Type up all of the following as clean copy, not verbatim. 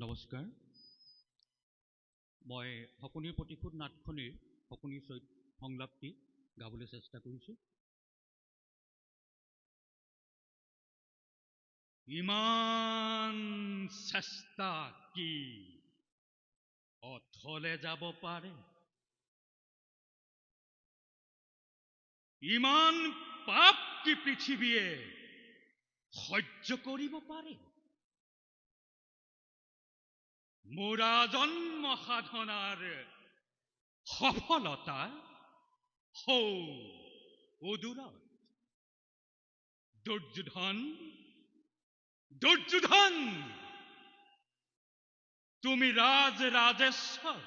নমস্কাৰ। মই শকুনিৰ প্ৰতিশোধ নাটখনিৰ শকুনিৰ সংলাপটি গাবলৈ চেষ্টা কৰিছোঁ। ইমান চেষ্টা কি অথলে যাব পাৰে? ইমান পাপ কি পৃথিৱীয়ে সহ্য কৰিব পাৰে? মোৰা জন্ম সাধনাৰ সফলতা হৌ অদূৰত। দুৰ্যোধন, দুৰ্যোধন, তুমি ৰাজেশ্বৰ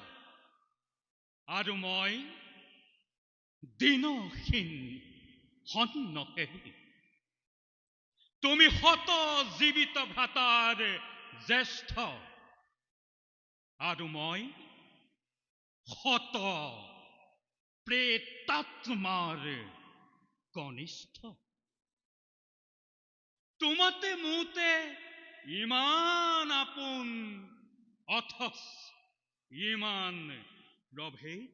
আৰু মই দীনহীন সন্নহেৰি। তুমি শত জীৱিত ভ্ৰাতাৰ জ্যেষ্ঠ আৰু মই শত প্ৰেতাত্মাৰ কনিষ্ঠ। তোমাতে মোতে ইমান আপোন অথচ ইমান প্ৰভেদ।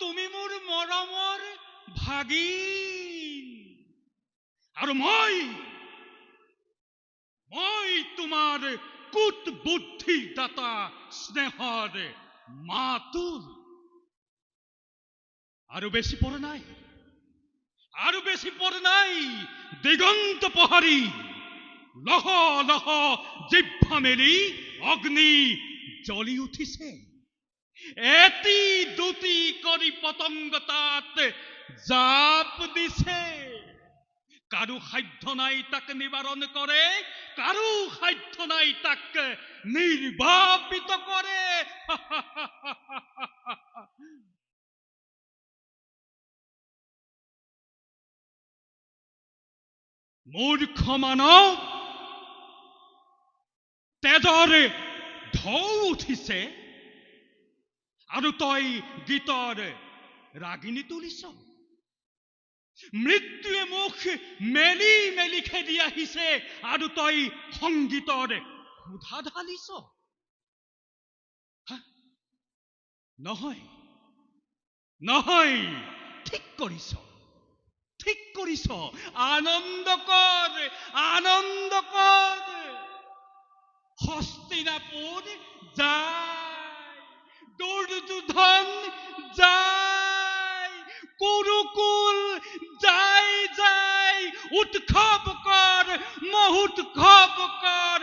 তুমি মোৰ মৰমৰ ভাগিন আৰু মই তোমাৰ কুট বুদ্ধি দাতা স্নেহৰ মাতুল। আৰু বেছি পৰ নাই দিগন্ত পহাৰি লহ লহ জিহ্বা মেলি অগ্নি জ্বলি উঠিছে। এটি দুটি কৰি পতংগ তাত জাপ দিছে। কাৰো সাধ্য নাই তাক নিবাৰণ কৰে, কাৰো সাধ্য নাই তাক নিৰ্বাপিত কৰে। মূৰ্খ মানৱ, তেজৰ ঢৌ উঠিছে আৰু তই গীতৰ ৰাগিনী তুলিছ। মৃত্যুৱে মুখ মেলি মেলি খেদি আহিছে আৰু তই সংগীতৰ ক্ষুধা ঢালিছ। নহয় নহয়, ঠিক কৰিছ। আনন্দ কৰ। হস্তিনাপুৰ যায়, দুৰ্যোধন যায়, কুৰুকুল যায়, উৎসৱ কৰ, মহোৎসৱ কৰ।